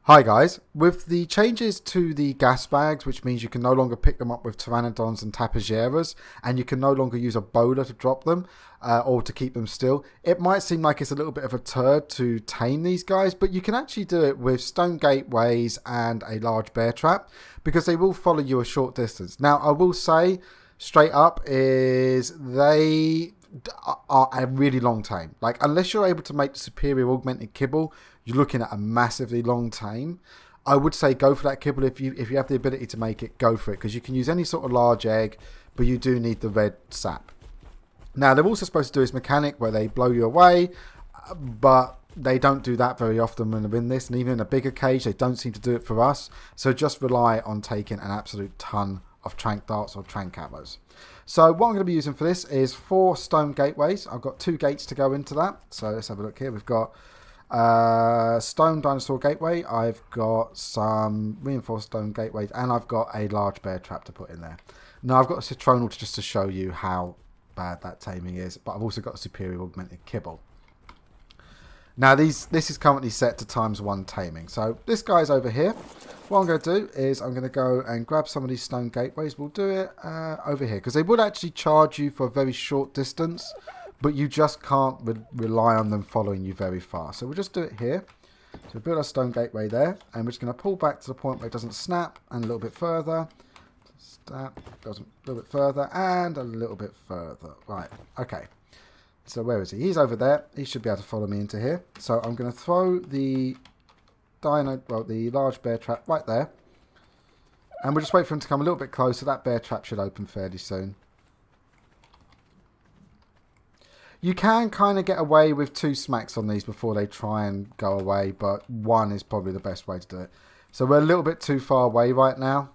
Hi guys, with the changes to the Gasbags, which means you can no longer pick them up with Pteranodons and Tapageras, and you can no longer use a bowler to drop them, or to keep them still, it might seem like it's a little bit of a turd to tame these guys, but you can actually do it with stone gateways and a large bear trap, because they will follow you a short distance. Now, I will say, straight up, is they are a really long tame. Like, unless you're able to make the superior augmented kibble, you're looking at a massively long tame. I would say go for that kibble if you have the ability to make it. Go for it, because you can use any sort of large egg, but you do need the red sap. Now, they're also supposed to do this mechanic where they blow you away, but they don't do that very often when they're in this, and even in a bigger cage, they don't seem to do it for us. So just rely on taking an absolute ton of trank darts or trank arrows. So what I'm going to be using for this is 4 stone gateways. I've got 2 gates to go into that. So let's have a look here. We've got stone dinosaur gateway. I've got some reinforced stone gateways, and I've got a large bear trap to put in there. Now I've got a citronal just to show you how bad that taming is, but I've also got a superior augmented kibble. Now this is currently set to ×1 taming. So this guy's over here. What I'm going to do is I'm going to go and grab some of these stone gateways. We'll do it over here, because they would actually charge you for a very short distance, but you just can't rely on them following you very far. So we'll just do it here. So build our stone gateway there, and we're just going to pull back to the point where it doesn't snap, and a little bit further. Snap, doesn't, a little bit further, and a little bit further. Right, okay. So where is he? He's over there. He should be able to follow me into here. So I'm going to throw the the large bear trap right there. And we'll just wait for him to come a little bit closer. That bear trap should open fairly soon. You can kind of get away with 2 smacks on these before they try and go away, but 1 is probably the best way to do it. So we're a little bit too far away right now.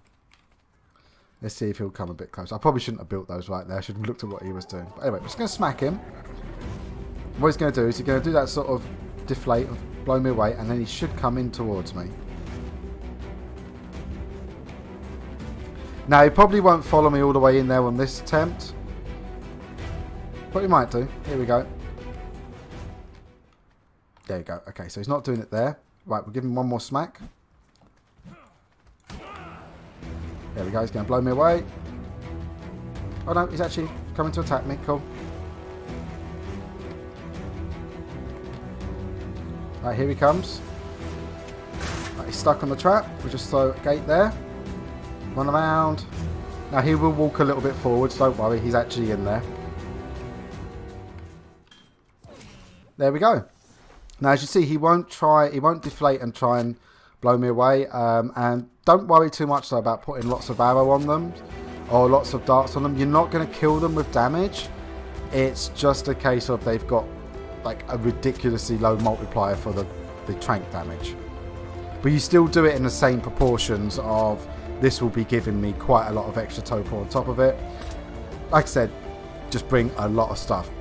Let's see if he'll come a bit closer. I probably shouldn't have built those right there. I should have looked at what he was doing. But anyway, I'm just going to smack him. What he's going to do is he's going to do that sort of deflate, blow me away, and then he should come in towards me. Now, he probably won't follow me all the way in there on this attempt, but he might do. Here we go. There you go. Okay, so he's not doing it there. Right, we'll give him 1 more smack. There we go, he's going to blow me away. Oh no, he's actually coming to attack me. Cool. Right, here he comes. Right, he's stuck on the trap. We'll just throw a gate there. Run around. Now he will walk a little bit forwards, don't worry, he's actually in there. There we go. Now as you see, he won't deflate and try and blow me away, and don't worry too much though about putting lots of arrow on them or lots of darts on them. You're not going to kill them with damage. It's just a case of they've got like a ridiculously low multiplier for the trank damage, but you still do it in the same proportions of this will be giving me quite a lot of extra topo on top of it. Like I said, just bring a lot of stuff.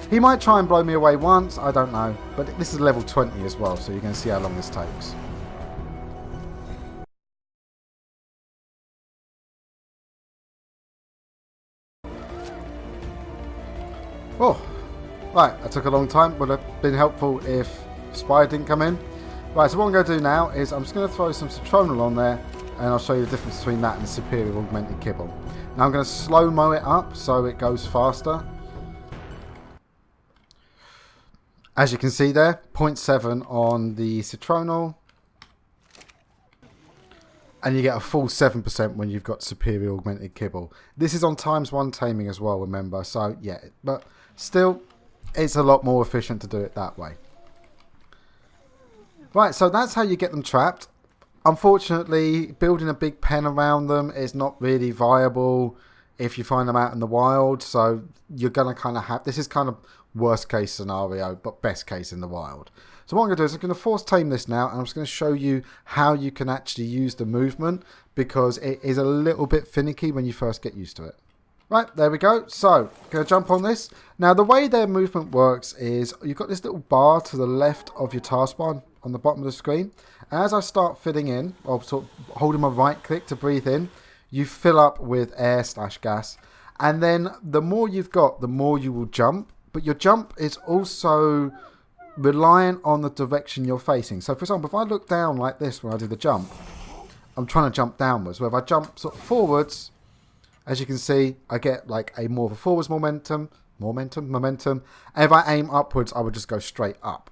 He might try and blow me away once, I don't know. But this is level 20 as well, so you're going to see how long this takes. Oh, right, that took a long time. Would have been helpful if Spire didn't come in. Right, so what I'm going to do now is I'm just going to throw some citronal on there, and I'll show you the difference between that and the superior augmented kibble. Now I'm going to slow-mo it up so it goes faster. As you can see there, 0.7 on the citronal, and you get a full 7% when you've got superior augmented kibble. This is on ×1 taming as well, remember, so yeah, but still, it's a lot more efficient to do it that way. Right, so that's how you get them trapped. Unfortunately, building a big pen around them is not really viable if you find them out in the wild, so you're going to kind of have, this is kind of worst case scenario, but best case in the wild. So what I'm going to do is I'm going to force tame this now, and I'm just going to show you how you can actually use the movement, because it is a little bit finicky when you first get used to it. Right, there we go. So, going to jump on this. Now, the way their movement works is you've got this little bar to the left of your taskbar on the bottom of the screen. As I start filling in, or sort of holding my right click to breathe in, you fill up with air/gas. And then the more you've got, the more you will jump. But your jump is also reliant on the direction you're facing. So for example, if I look down like this when I do the jump, I'm trying to jump downwards. Where if I jump sort of forwards, as you can see, I get like a more of a forwards momentum. And if I aim upwards, I would just go straight up.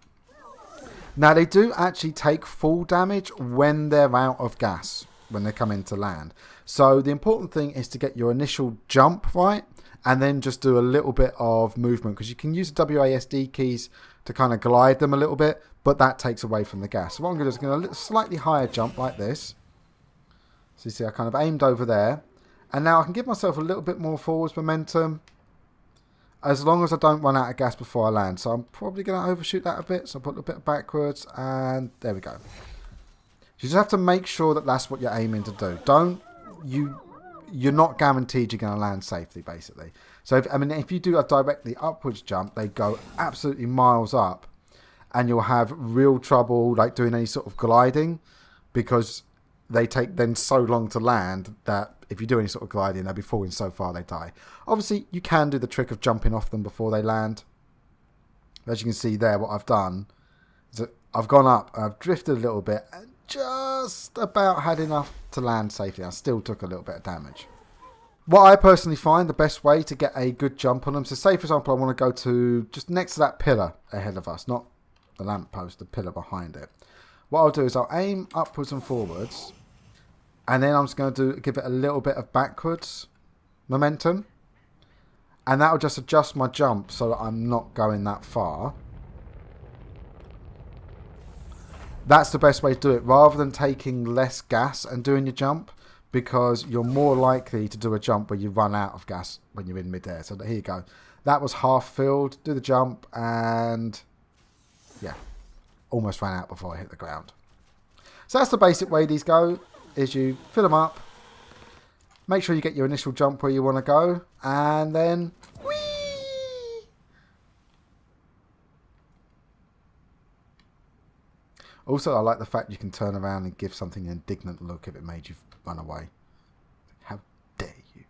Now they do actually take full damage when they're out of gas, when they come into land. So the important thing is to get your initial jump right, and then just do a little bit of movement, because you can use the WASD keys to kind of glide them a little bit, but that takes away from the gas. So what I'm going to do is going to slightly higher jump like this. So you see I kind of aimed over there, and now I can give myself a little bit more forwards momentum, as long as I don't run out of gas before I land. So I'm probably going to overshoot that a bit, so I'll put a bit backwards, and there we go. You just have to make sure that that's what you're aiming to do. You're not guaranteed you're going to land safely, basically. So, if you do a directly upwards jump, they go absolutely miles up, and you'll have real trouble like doing any sort of gliding, because they take then so long to land that if you do any sort of gliding, they'll be falling so far they die. Obviously, you can do the trick of jumping off them before they land. As you can see there, what I've done is that I've gone up, I've drifted a little bit, and just about had enough to land safely. I still took a little bit of damage. What I personally find the best way to get a good jump on them, so say for example I want to go to just next to that pillar ahead of us, not the lamppost, the pillar behind it. What I'll do is I'll aim upwards and forwards, and then I'm just going to give it a little bit of backwards momentum, and that will just adjust my jump so that I'm not going that far. That's the best way to do it, rather than taking less gas and doing your jump, because you're more likely to do a jump where you run out of gas when you're in midair. So here you go. That was half filled. Do the jump, and yeah, almost ran out before I hit the ground. So that's the basic way these go, is you fill them up, make sure you get your initial jump where you want to go, and then whee! Also, I like the fact you can turn around and give something an indignant look if it made you run away. How dare you?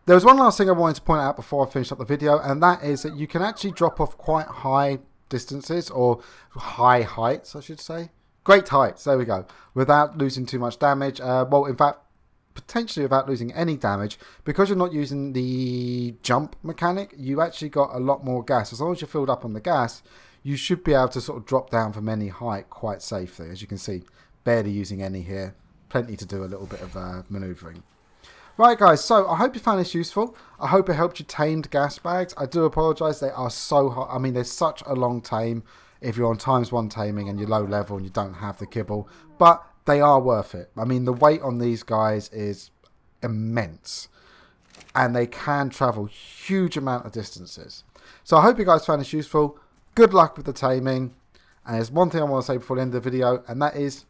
There was one last thing I wanted to point out before I finish up the video, and that is that you can actually drop off quite high distances, or high heights, I should say. Great heights, there we go, without losing too much damage. Well, in fact, potentially without losing any damage, because you're not using the jump mechanic. You actually got a lot more gas. As long as you're filled up on the gas, you should be able to sort of drop down from any height quite safely. As you can see, barely using any here. Plenty to do a little bit of manoeuvring. Right, guys, so I hope you found this useful. I hope it helped you tamed Gasbags. I do apologise, they are so hot. I mean, there's such a long tame if you're on ×1 taming and you're low level and you don't have the kibble. But they are worth it. I mean, the weight on these guys is immense, and they can travel huge amount of distances. So I hope you guys found this useful. Good luck with the taming. And there's one thing I want to say before the end of the video, and that is